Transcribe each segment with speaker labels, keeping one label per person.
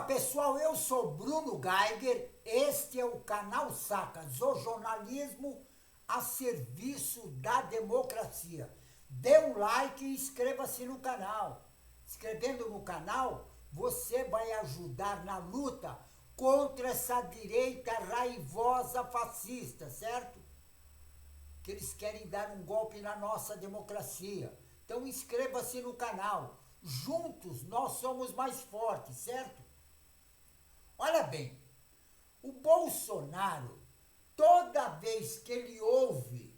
Speaker 1: Pessoal, eu sou Bruno Geiger, este é o canal Sacas, o jornalismo a serviço da democracia. Dê um like e inscreva-se no canal. Inscrevendo no canal, você vai ajudar na luta contra essa direita raivosa fascista, certo? Que eles querem dar um golpe na nossa democracia. Então inscreva-se no canal. Juntos nós somos mais fortes, certo? Olha bem, o Bolsonaro, toda vez que ele ouve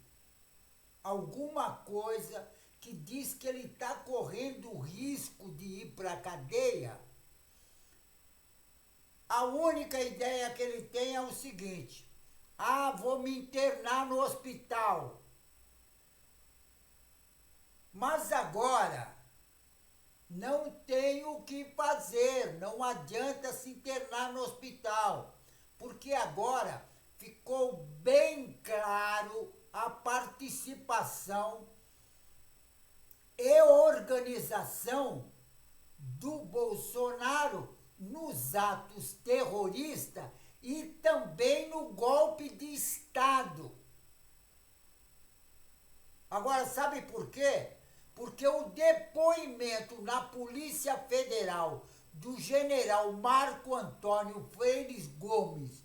Speaker 1: alguma coisa que diz que ele está correndo o risco de ir para a cadeia, a única ideia que ele tem é o seguinte: vou me internar no hospital. Mas agora não tem o que fazer, não adianta se internar no hospital, porque agora ficou bem claro a participação e organização do Bolsonaro nos atos terroristas e também no golpe de Estado. Agora, sabe por quê? Porque o depoimento na Polícia Federal do general Marco Antônio Freire Gomes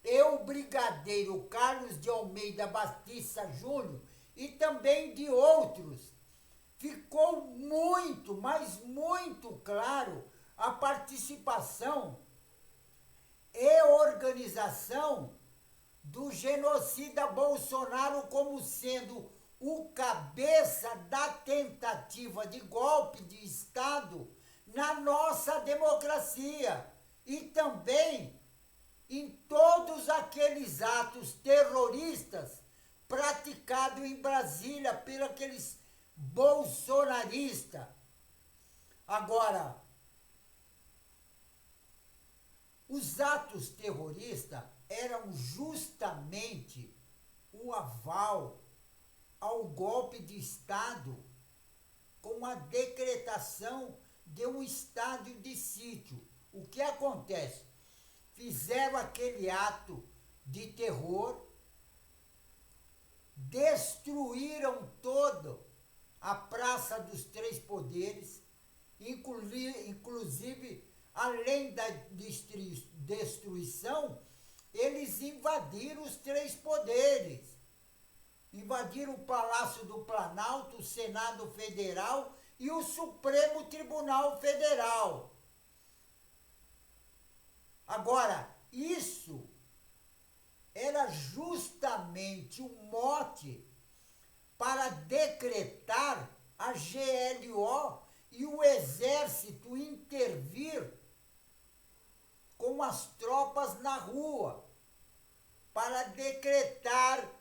Speaker 1: e o brigadeiro Carlos de Almeida Batista Júnior e também de outros, ficou muito, mas muito claro a participação e organização do genocida Bolsonaro como sendo o cabeça da tentativa de golpe de Estado na nossa democracia e também em todos aqueles atos terroristas praticados em Brasília por aqueles bolsonaristas. Agora, os atos terroristas eram justamente o aval ao golpe de Estado com a decretação de um estado de sítio. O que acontece? Fizeram aquele ato de terror, destruíram toda a Praça dos Três Poderes, inclusive, além da destruição, eles invadiram os três poderes. Invadiram o Palácio do Planalto, o Senado Federal e o Supremo Tribunal Federal. Agora, isso era justamente o mote para decretar a GLO e o Exército intervir com as tropas na rua, para decretar.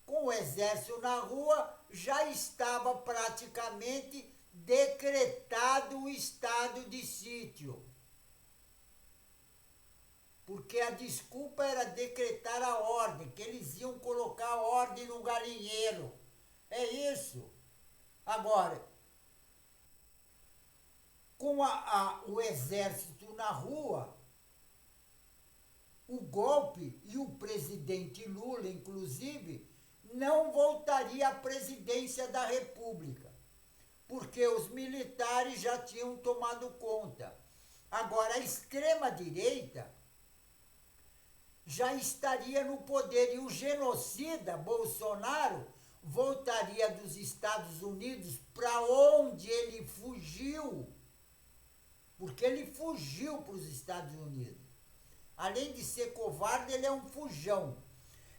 Speaker 1: Com o Exército na rua, já estava praticamente decretado o estado de sítio. Porque a desculpa era decretar a ordem, que eles iam colocar a ordem no galinheiro. É isso. Agora, com o Exército na rua, o golpe e o presidente Lula, inclusive, não voltaria à presidência da República, porque os militares já tinham tomado conta. Agora, a extrema-direita já estaria no poder e o genocida Bolsonaro voltaria dos Estados Unidos para onde ele fugiu, porque ele fugiu para os Estados Unidos. Além de ser covarde, ele é um fujão.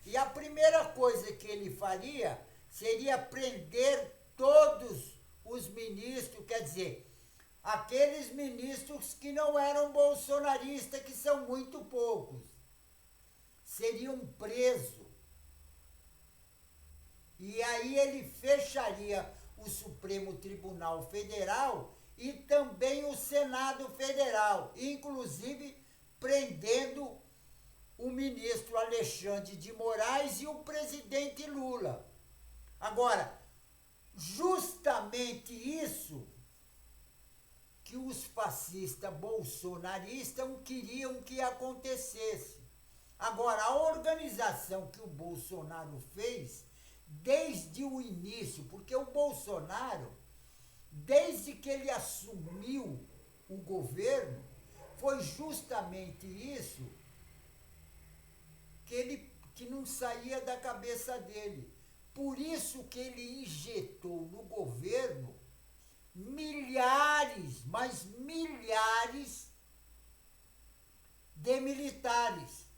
Speaker 1: E a primeira coisa que ele faria seria prender todos os ministros, quer dizer, aqueles ministros que não eram bolsonaristas, que são muito poucos, seriam presos. E aí ele fecharia o Supremo Tribunal Federal e também o Senado Federal, inclusive prendendo o ministro Alexandre de Moraes e o presidente Lula. Agora, justamente isso que que os fascistas bolsonaristas não queriam que acontecesse. Agora, a organização que o Bolsonaro fez, desde o início, porque o Bolsonaro, desde que ele assumiu o governo, foi justamente isso que não saía da cabeça dele. Por isso que ele injetou no governo milhares, mas milhares de militares.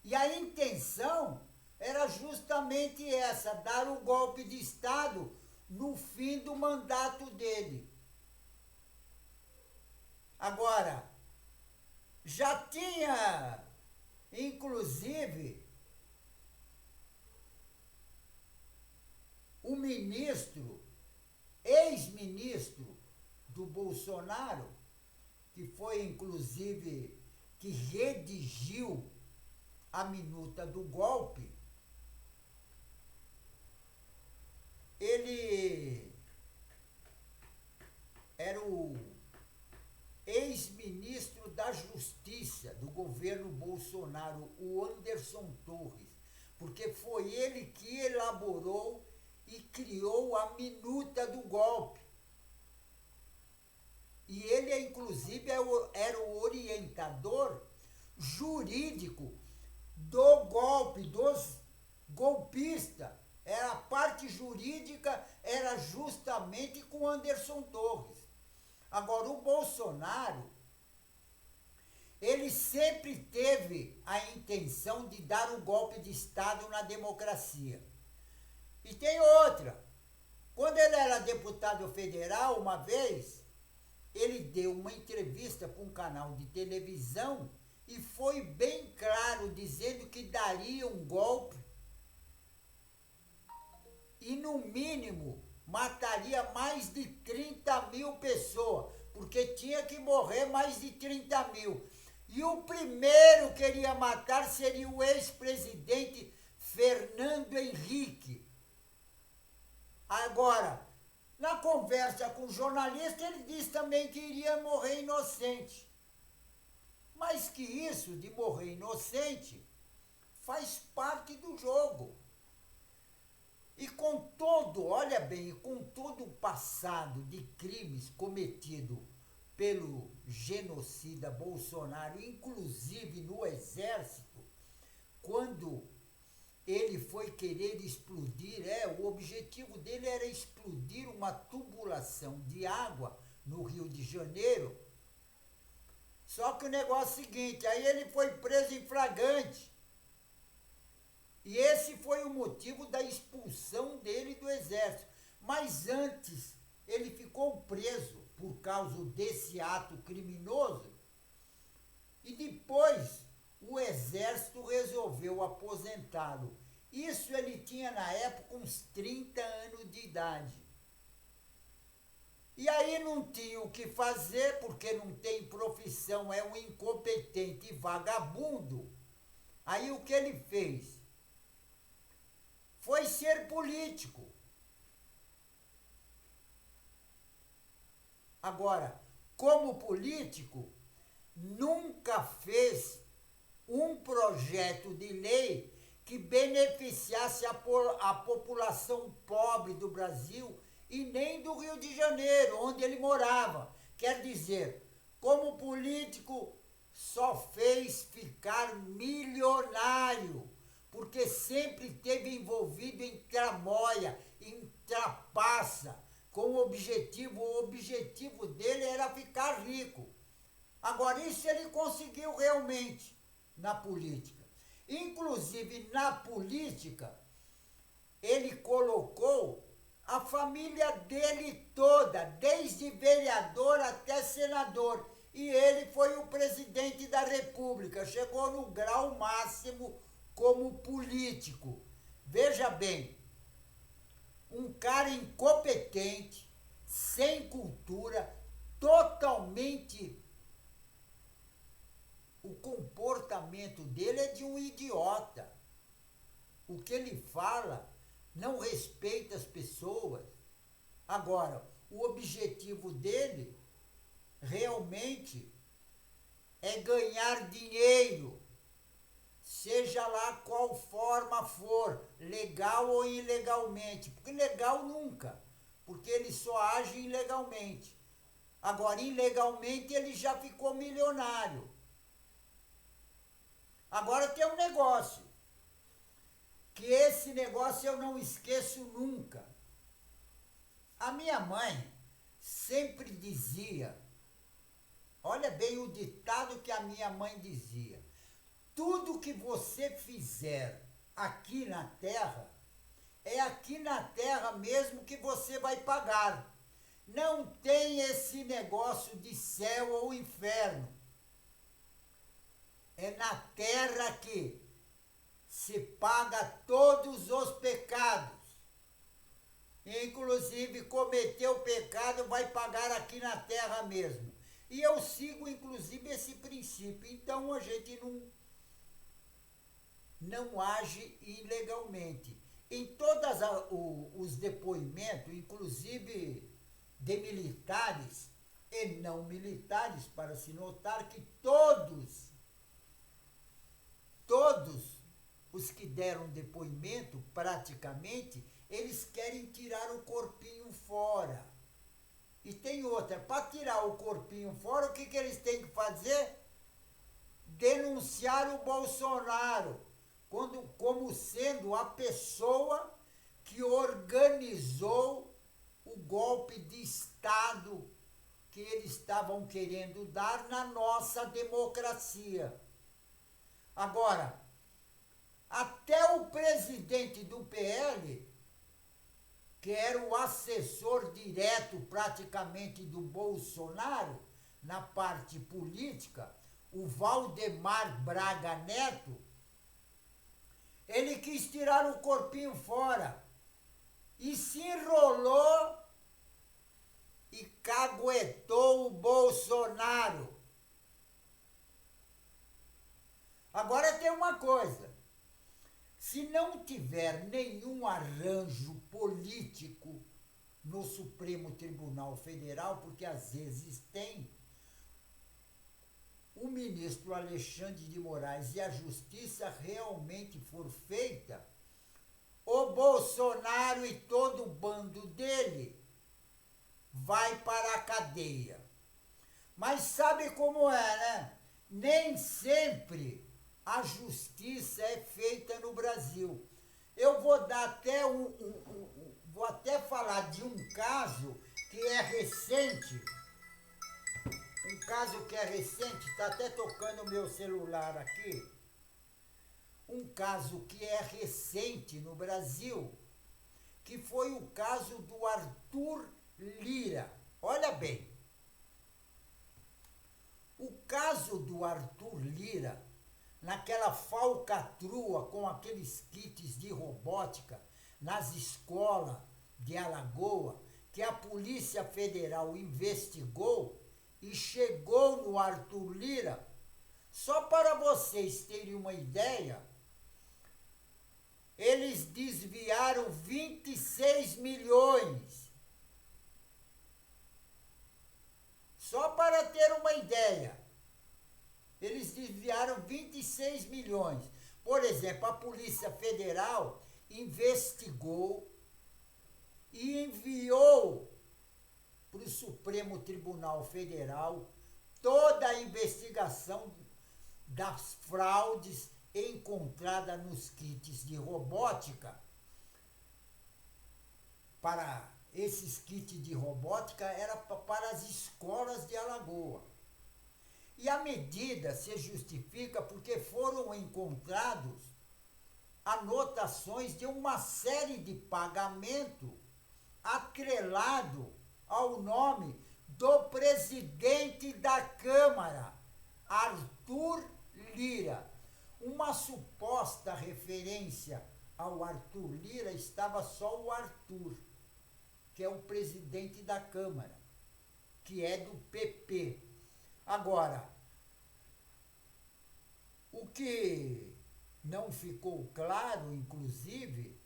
Speaker 1: E a intenção era justamente essa, dar o golpe de Estado no fim do mandato dele. Agora, já tinha, inclusive, o ministro, ex-ministro do Bolsonaro, que foi, inclusive, que redigiu a minuta do golpe, ele era o ex-ministro da Justiça do governo Bolsonaro, o Anderson Torres, porque foi ele que elaborou e criou a minuta do golpe. E ele, inclusive, era o orientador jurídico do golpe, dos golpistas. A parte jurídica era justamente com Anderson Torres. Agora, o Bolsonaro, ele sempre teve a intenção de dar um golpe de Estado na democracia. E tem outra. Quando ele era deputado federal, uma vez, ele deu uma entrevista para um canal de televisão e foi bem claro, dizendo que daria um golpe e, no mínimo, mataria mais de 30 mil pessoas, porque tinha que morrer mais de 30 mil. E o primeiro que iria matar seria o ex-presidente Fernando Henrique. Agora, na conversa com o jornalista, ele disse também que iria morrer inocente. Mas que isso de morrer inocente faz parte do jogo. E com todo, olha bem, com todo o passado de crimes cometidos pelo genocida Bolsonaro, inclusive no Exército, quando ele foi querer explodir, o objetivo dele era explodir uma tubulação de água no Rio de Janeiro. Só que o negócio é o seguinte, aí ele foi preso em flagrante. E esse foi o motivo da expulsão dele do Exército. Mas antes, ele ficou preso por causa desse ato criminoso. E depois, o Exército resolveu aposentá-lo. Isso ele tinha, na época, uns 30 anos de idade. E aí não tinha o que fazer, porque não tem profissão, é um incompetente vagabundo. Aí o que ele fez? Foi ser político. Agora, como político, nunca fez um projeto de lei que beneficiasse a população pobre do Brasil e nem do Rio de Janeiro, onde ele morava. Quer dizer, como político, só fez ficar milionário, porque sempre esteve envolvido em tramóia, em trapaça, com o objetivo dele era ficar rico. Agora, isso ele conseguiu realmente na política. Inclusive, na política, ele colocou a família dele toda, desde vereador até senador. E ele foi o presidente da República, chegou no grau máximo como político. Veja bem, um cara incompetente, sem cultura, totalmente... O comportamento dele é de um idiota. O que ele fala não respeita as pessoas. Agora, o objetivo dele realmente é ganhar dinheiro, seja lá qual forma for, legal ou ilegalmente. Porque legal nunca, porque ele só age ilegalmente. Agora, ilegalmente, ele já ficou milionário. Agora tem um negócio, que esse negócio eu não esqueço nunca. A minha mãe sempre dizia, olha bem o ditado que a minha mãe dizia: tudo que você fizer aqui na terra, é aqui na terra mesmo que você vai pagar. Não tem esse negócio de céu ou inferno. É na terra que se paga todos os pecados. Inclusive, cometeu pecado, vai pagar aqui na terra mesmo. E eu sigo, inclusive, esse princípio. Então, a gente não age ilegalmente. Em todos os depoimentos, inclusive de militares e não militares, para se notar que todos os que deram depoimento, praticamente, eles querem tirar o corpinho fora. E tem outra, para tirar o corpinho fora, o que eles têm que fazer? Denunciar o Bolsonaro como sendo a pessoa que organizou o golpe de Estado que eles estavam querendo dar na nossa democracia. Agora, até o presidente do PL, que era o assessor direto praticamente do Bolsonaro, na parte política, o Valdemar Braga Neto, ele quis tirar o corpinho fora e se enrolou e caguetou o Bolsonaro. Agora tem uma coisa, se não tiver nenhum arranjo político no Supremo Tribunal Federal, porque às vezes tem, o ministro Alexandre de Moraes e a justiça realmente for feita, o Bolsonaro e todo o bando dele vai para a cadeia. Mas sabe como é, né? Nem sempre a justiça é feita no Brasil. Eu vou dar até vou até falar de um caso que é recente. Um caso que é recente, está até tocando o meu celular aqui. Um caso que é recente no Brasil, que foi o caso do Arthur Lira. Olha bem, o caso do Arthur Lira, naquela falcatrua com aqueles kits de robótica nas escolas de Alagoas, que a Polícia Federal investigou e chegou no Arthur Lira, só para vocês terem uma ideia, eles desviaram 26 milhões. Só para ter uma ideia, eles desviaram 26 milhões. Por exemplo, a Polícia Federal investigou e enviou para o Supremo Tribunal Federal toda a investigação das fraudes encontradas nos kits de robótica. Para esses kits de robótica era para as escolas de Alagoas. E a medida se justifica porque foram encontrados anotações de uma série de pagamento atrelado ao nome do presidente da Câmara, Arthur Lira. Uma suposta referência ao Arthur Lira estava só o Arthur, que é o presidente da Câmara, que é do PP. Agora, o que não ficou claro, inclusive,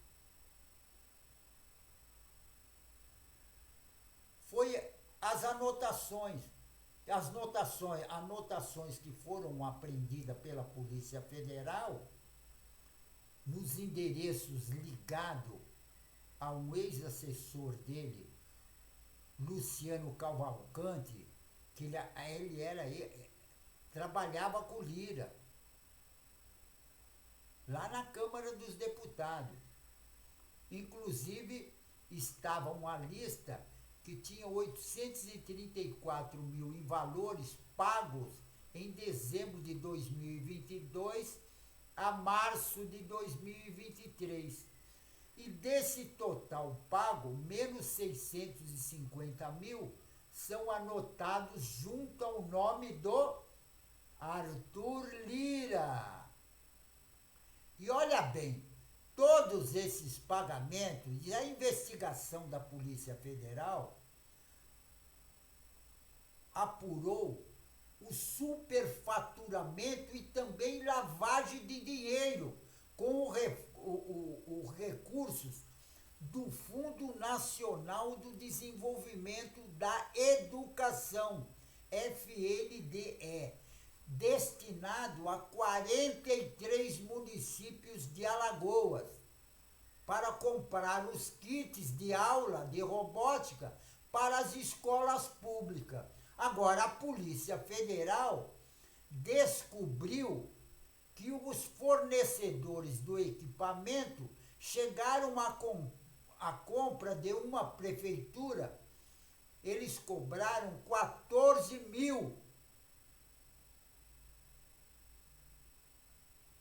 Speaker 1: foi as anotações. as anotações que foram apreendidas pela Polícia Federal nos endereços ligados a um ex-assessor dele, Luciano Cavalcante, que trabalhava com Lira, lá na Câmara dos Deputados. Inclusive, estava uma lista que tinha 834 mil em valores pagos em dezembro de 2022 a março de 2023. E desse total pago, menos 650 mil são anotados junto ao nome do Arthur Lira. E olha bem, todos esses pagamentos e a investigação da Polícia Federal apurou o superfaturamento e também lavagem de dinheiro com os recursos do Fundo Nacional do Desenvolvimento da Educação, FNDE, destinado a 43 municípios de Alagoas, para comprar os kits de aula de robótica para as escolas públicas. Agora, a Polícia Federal descobriu que os fornecedores do equipamento chegaram à compra de uma prefeitura, eles cobraram 14 mil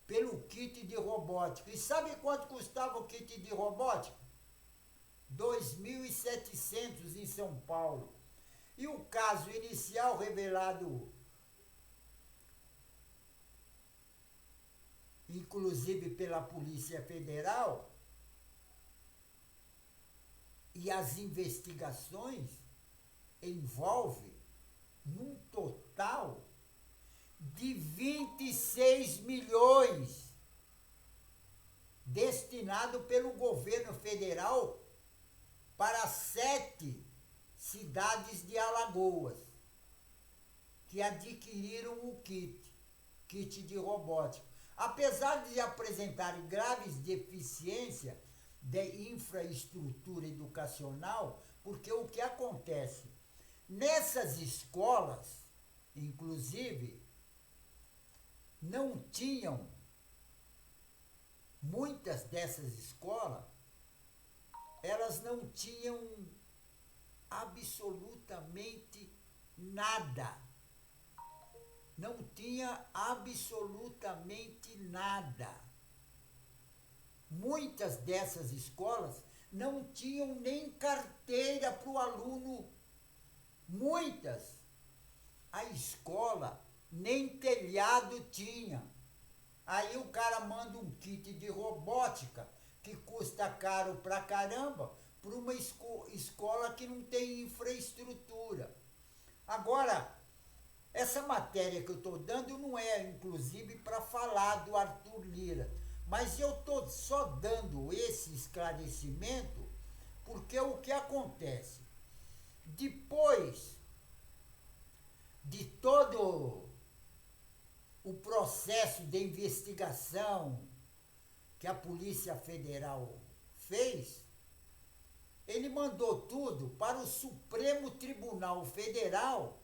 Speaker 1: pelo kit de robótica. E sabe quanto custava o kit de robótica? 2.700 em São Paulo. E o caso inicial revelado, inclusive pela Polícia Federal, e as investigações envolve num total de 26 milhões destinado pelo governo federal para 7 cidades de Alagoas que adquiriram o kit de robótica. Apesar de apresentarem graves deficiências de infraestrutura educacional, porque o que acontece? Nessas escolas, inclusive, não tinham, muitas dessas escolas, elas não tinham absolutamente nada. Não tinha absolutamente nada. Muitas dessas escolas não tinham nem carteira para o aluno. Muitas. A escola nem telhado tinha. Aí o cara manda um kit de robótica que custa caro pra caramba para uma escola que não tem infraestrutura. Agora, essa matéria que eu estou dando não é, inclusive, para falar do Arthur Lira, mas eu estou só dando esse esclarecimento porque o que acontece? Depois de todo o processo de investigação que a Polícia Federal fez, ele mandou tudo para o Supremo Tribunal Federal,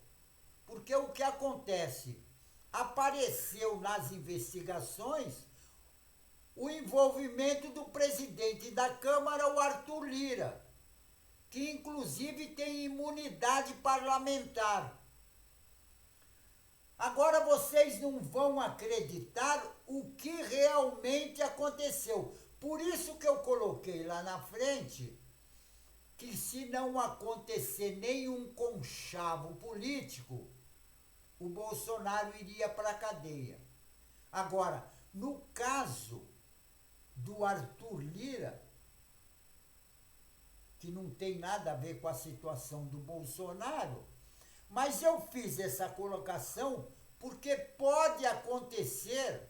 Speaker 1: porque o que acontece? Apareceu nas investigações o envolvimento do presidente da Câmara, o Arthur Lira, que inclusive tem imunidade parlamentar. Agora vocês não vão acreditar o que realmente aconteceu. Por isso que eu coloquei lá na frente que se não acontecer nenhum conchavo político, o Bolsonaro iria para a cadeia. Agora, no caso do Arthur Lira, que não tem nada a ver com a situação do Bolsonaro, mas eu fiz essa colocação porque pode acontecer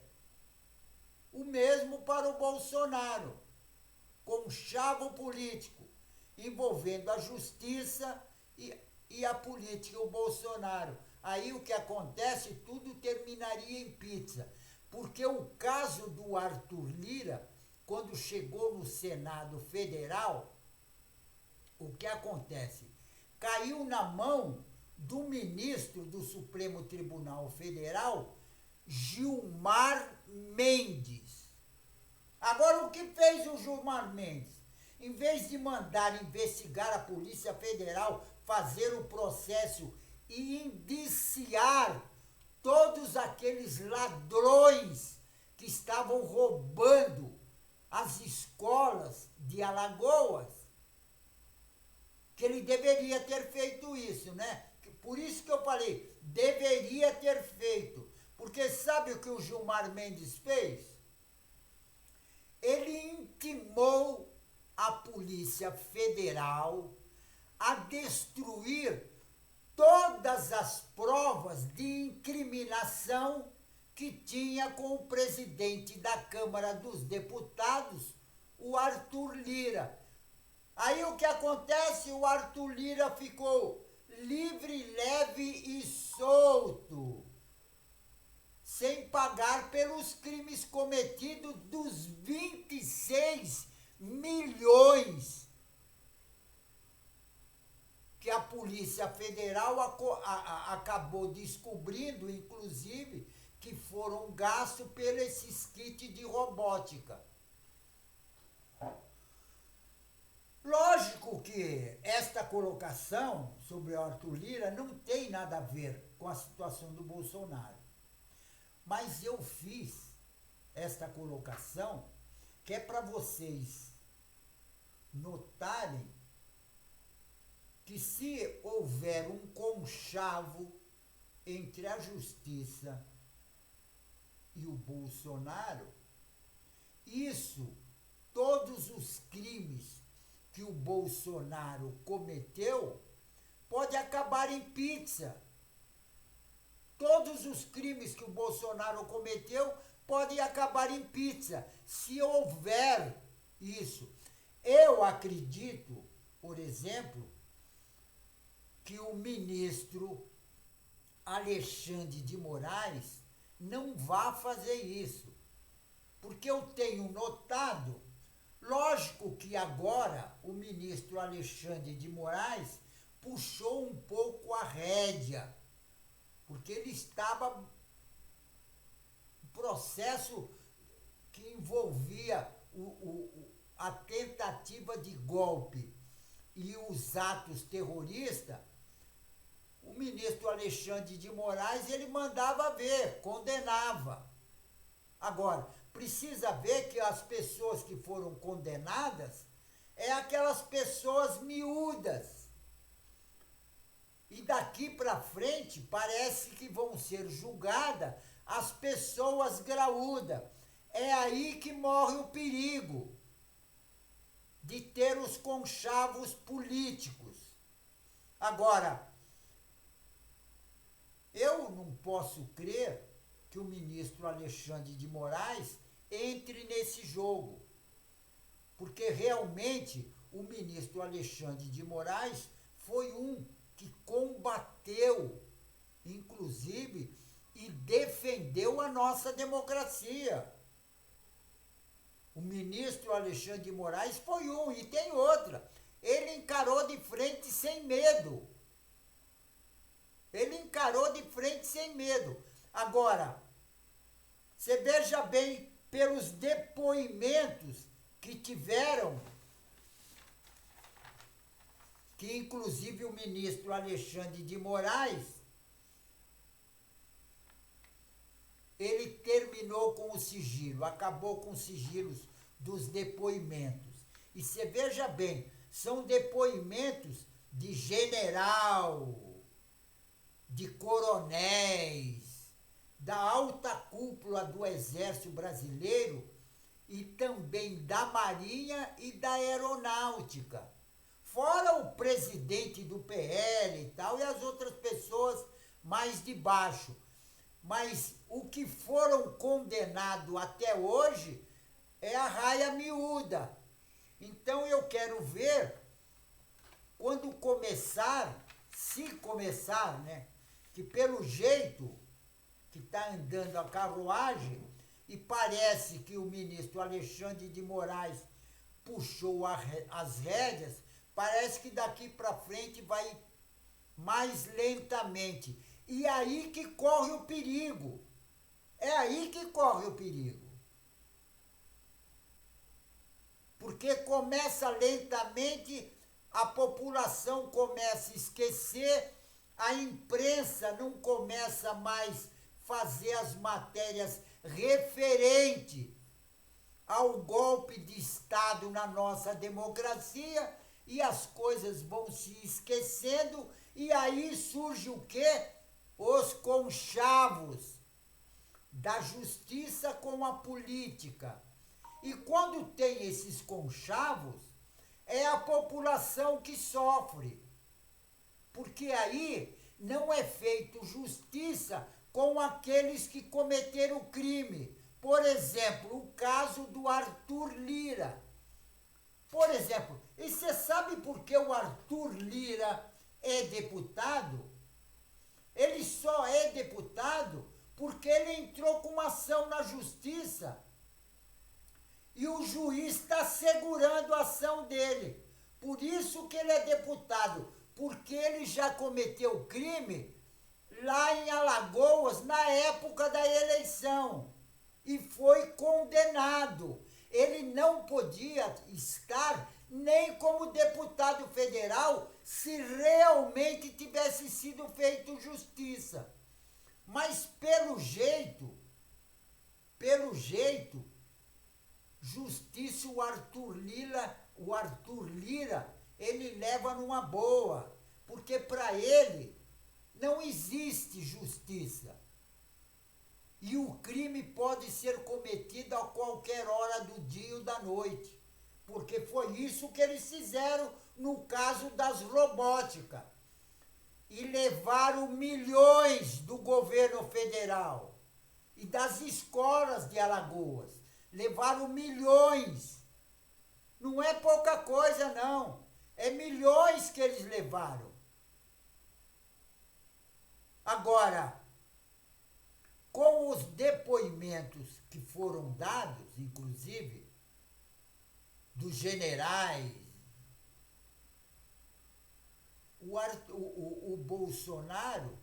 Speaker 1: o mesmo para o Bolsonaro, conchavo político, envolvendo a justiça e a política, o Bolsonaro. aí o que acontece, tudo terminaria em pizza. Porque o caso do Arthur Lira, quando chegou no Senado Federal, o que acontece? Caiu na mão do ministro do Supremo Tribunal Federal, Gilmar Mendes. Agora, o que fez o Gilmar Mendes? Em vez de mandar investigar a Polícia Federal, fazer o processo e indiciar todos aqueles ladrões que estavam roubando as escolas de Alagoas, que ele deveria ter feito isso, né? Por isso que eu falei, deveria ter feito. Porque sabe o que o Gilmar Mendes fez? Ele intimou a Polícia Federal a destruir todas as provas de incriminação que tinha com o presidente da Câmara dos Deputados, o Arthur Lira. Aí o que acontece? O Arthur Lira ficou livre, leve e solto, sem pagar pelos crimes cometidos dos 26 milhões que a Polícia Federal acabou descobrindo, inclusive, que foram gastos por esses kits de robótica. Lógico que esta colocação sobre o Arthur Lira não tem nada a ver com a situação do Bolsonaro. Mas eu fiz esta colocação que é para vocês notarem que se houver um conchavo entre a justiça e o Bolsonaro, isso, todos os crimes que o Bolsonaro cometeu, pode acabar em pizza. Todos os crimes que o Bolsonaro cometeu podem acabar em pizza, se houver isso. Eu acredito, por exemplo, que o ministro Alexandre de Moraes não vá fazer isso. Porque eu tenho notado, lógico que agora o ministro Alexandre de Moraes puxou um pouco a rédea, porque ele estava em processo que envolvia a tentativa de golpe e os atos terroristas. O ministro Alexandre de Moraes, ele mandava ver, condenava. Agora, precisa ver que as pessoas que foram condenadas é aquelas pessoas miúdas. E daqui para frente parece que vão ser julgadas as pessoas graúdas. É aí que morre o perigo de ter os conchavos políticos. Agora, eu não posso crer que o ministro Alexandre de Moraes entre nesse jogo, porque realmente o ministro Alexandre de Moraes foi um que combateu, inclusive, e defendeu a nossa democracia. O ministro Alexandre de Moraes foi um, e tem outra. Ele encarou de frente sem medo. Ele encarou de frente sem medo. Agora, você veja bem pelos depoimentos que tiveram, que inclusive o ministro Alexandre de Moraes, ele terminou com o sigilo, acabou com os sigilos dos depoimentos. E você veja bem, são depoimentos de general, de coronéis, da alta cúpula do Exército Brasileiro e também da Marinha e da Aeronáutica. Fora o presidente do PL e tal, e as outras pessoas mais de baixo. Mas o que foram condenados até hoje é a raia miúda. Então eu quero ver, quando começar, se começar, né? que pelo jeito que está andando a carruagem, e parece que o ministro Alexandre de Moraes puxou as rédeas, parece que daqui para frente vai mais lentamente. E aí que corre o perigo. É aí que corre o perigo. Porque começa lentamente, a população começa a esquecer, a imprensa não começa mais fazer as matérias referentes ao golpe de Estado na nossa democracia, e as coisas vão se esquecendo, e aí surge o quê? Os conchavos da justiça com a política. E quando tem esses conchavos, é a população que sofre. Porque aí não é feito justiça com aqueles que cometeram crime. Por exemplo, o caso do Arthur Lira. Por exemplo, e você sabe por que o Arthur Lira é deputado? Ele só é deputado porque ele entrou com uma ação na justiça e o juiz está segurando a ação dele. Por isso que ele é deputado, porque ele já cometeu crime lá em Alagoas na época da eleição e foi condenado. Ele não podia estar nem como deputado federal se realmente tivesse sido feito justiça. Mas pelo jeito, justiça o Arthur Lira, ele leva numa boa, porque para ele não existe justiça. E o crime pode ser cometido a qualquer hora do dia ou da noite, porque foi isso que eles fizeram no caso das robóticas. E levaram milhões do governo federal e das escolas de Alagoas. Levaram milhões. Não é pouca coisa, não. É milhões que eles levaram. Agora, com os depoimentos que foram dados, inclusive, dos generais, o Bolsonaro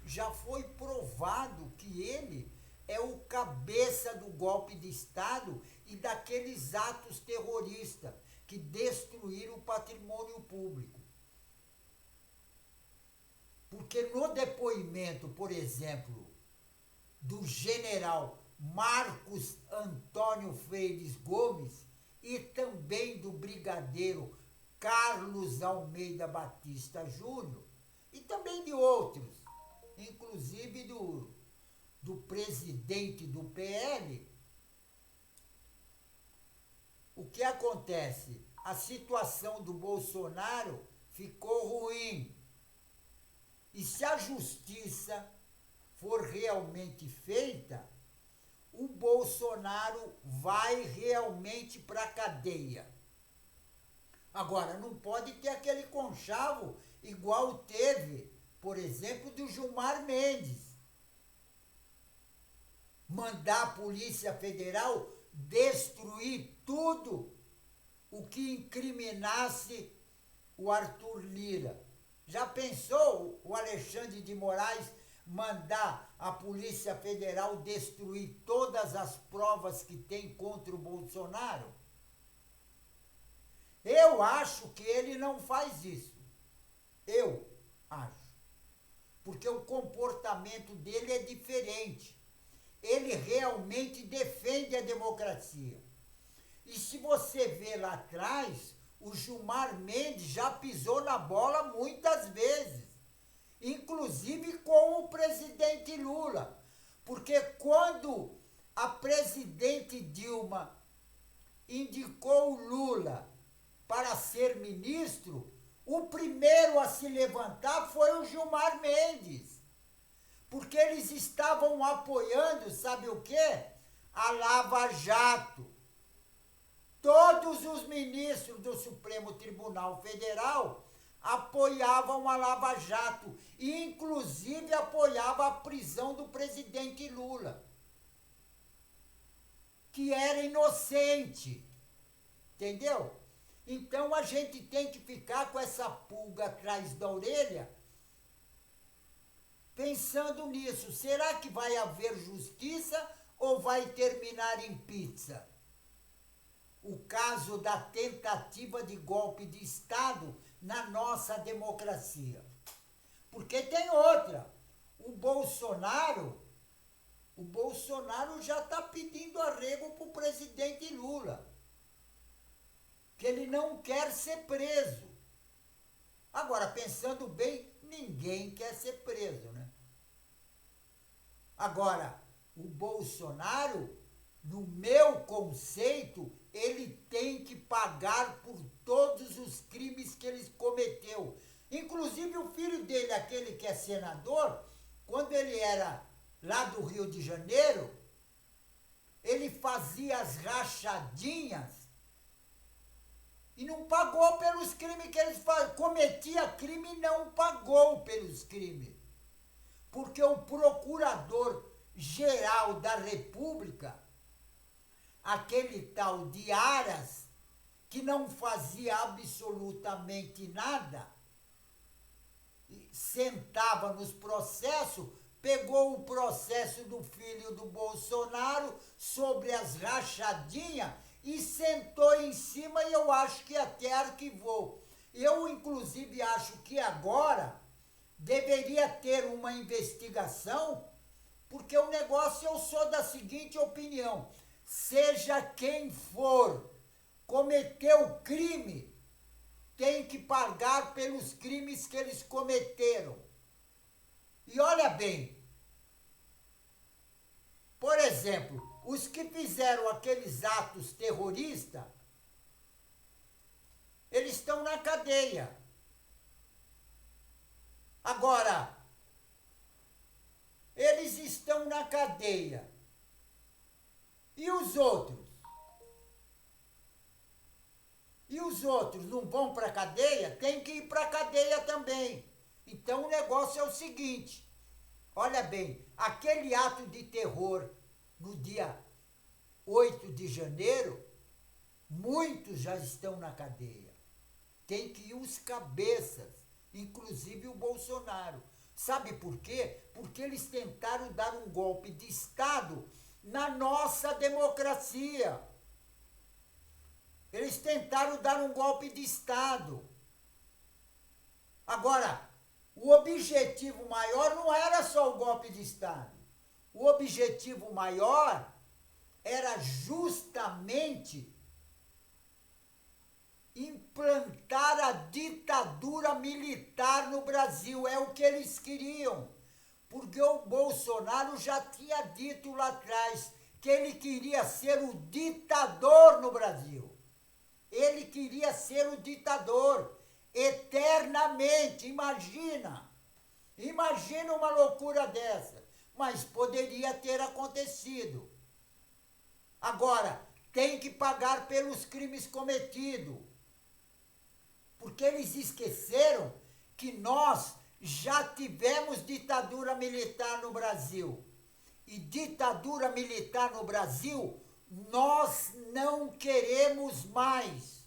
Speaker 1: já foi provado que ele é o cabeça do golpe de Estado e daqueles atos terroristas que destruíram o patrimônio público. Porque no depoimento, por exemplo, do general Marcos Antônio Freires Gomes e também do brigadeiro Carlos Almeida Batista Júnior, e também de outros, inclusive do presidente do PL, o que acontece? A situação do Bolsonaro ficou ruim. E se a justiça for realmente feita, o Bolsonaro vai realmente para a cadeia. Agora, não pode ter aquele conchavo igual teve, por exemplo, do Gilmar Mendes. Mandar a Polícia Federal destruir tudo o que incriminasse o Arthur Lira. Já pensou o Alexandre de Moraes mandar a Polícia Federal destruir todas as provas que tem contra o Bolsonaro? Eu acho que ele não faz isso. Eu acho. Porque o comportamento dele é diferente. Ele realmente defende a democracia. E se você vê lá atrás, o Gilmar Mendes já pisou na bola muitas vezes, inclusive com o presidente Lula, porque quando a presidente Dilma indicou o Lula para ser ministro, o primeiro a se levantar foi o Gilmar Mendes, porque eles estavam apoiando, sabe o quê? A Lava Jato. Todos os ministros do Supremo Tribunal Federal apoiavam a Lava Jato e, inclusive, apoiava a prisão do presidente Lula, que era inocente, entendeu? Então a gente tem que ficar com essa pulga atrás da orelha, pensando nisso. Será que vai haver justiça ou vai terminar em pizza? O caso da tentativa de golpe de Estado na nossa democracia. Porque tem outra. O Bolsonaro já está pedindo arrego para o presidente Lula, que ele não quer ser preso. Agora, pensando bem, ninguém quer ser preso, né? Agora, o Bolsonaro, no meu conceito, ele tem que pagar por todos os crimes que ele cometeu. Inclusive o filho dele, aquele que é senador, quando ele era lá do Rio de Janeiro, ele fazia as rachadinhas e não pagou pelos crimes que eles faziam. Cometia crime e não pagou pelos crimes. Porque o procurador-geral da República, aquele tal de Aras, que não fazia absolutamente nada, sentava nos processos, pegou o processo do filho do Bolsonaro sobre as rachadinhas e sentou em cima, e eu acho que até arquivou. Eu, inclusive, acho que agora deveria ter uma investigação, porque o negócio, eu sou da seguinte opinião: seja quem for, cometeu crime, tem que pagar pelos crimes que eles cometeram. E olha bem, por exemplo, os que fizeram aqueles atos terroristas, eles estão na cadeia. Agora, eles estão na cadeia. E os outros? E os outros não vão para a cadeia? Tem que ir para a cadeia também. Então o negócio é o seguinte, olha bem, aquele ato de terror no dia 8 de janeiro, muitos já estão na cadeia. Tem que ir os cabeças, inclusive o Bolsonaro. Sabe por quê? Porque eles tentaram dar um golpe de Estado na nossa democracia. Eles tentaram dar um golpe de Estado. Agora, o objetivo maior não era só o golpe de Estado. O objetivo maior era justamente implantar a ditadura militar no Brasil. É o que eles queriam. Porque o Bolsonaro já tinha dito lá atrás que ele queria ser o ditador no Brasil. Ele queria ser o ditador eternamente. Imagina uma loucura dessa. Mas poderia ter acontecido. Agora, tem que pagar pelos crimes cometidos. Porque eles esqueceram que nós já tivemos ditadura militar no Brasil. E ditadura militar no Brasil, nós não queremos mais.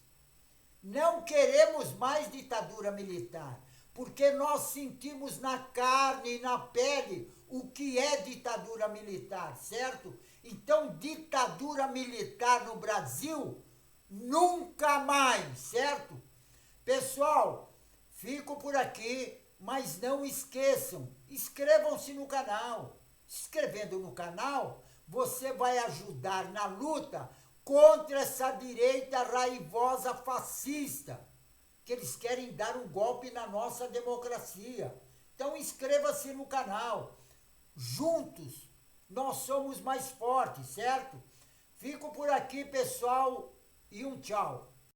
Speaker 1: Não queremos mais ditadura militar. Porque nós sentimos na carne e na pele o que é ditadura militar, certo? Então, ditadura militar no Brasil, nunca mais, certo? Pessoal, fico por aqui, mas não esqueçam, inscrevam-se no canal. Se inscrevendo no canal, você vai ajudar na luta contra essa direita raivosa fascista, que eles querem dar um golpe na nossa democracia. Então inscreva-se no canal. Juntos nós somos mais fortes, certo? Fico por aqui, pessoal, e um tchau.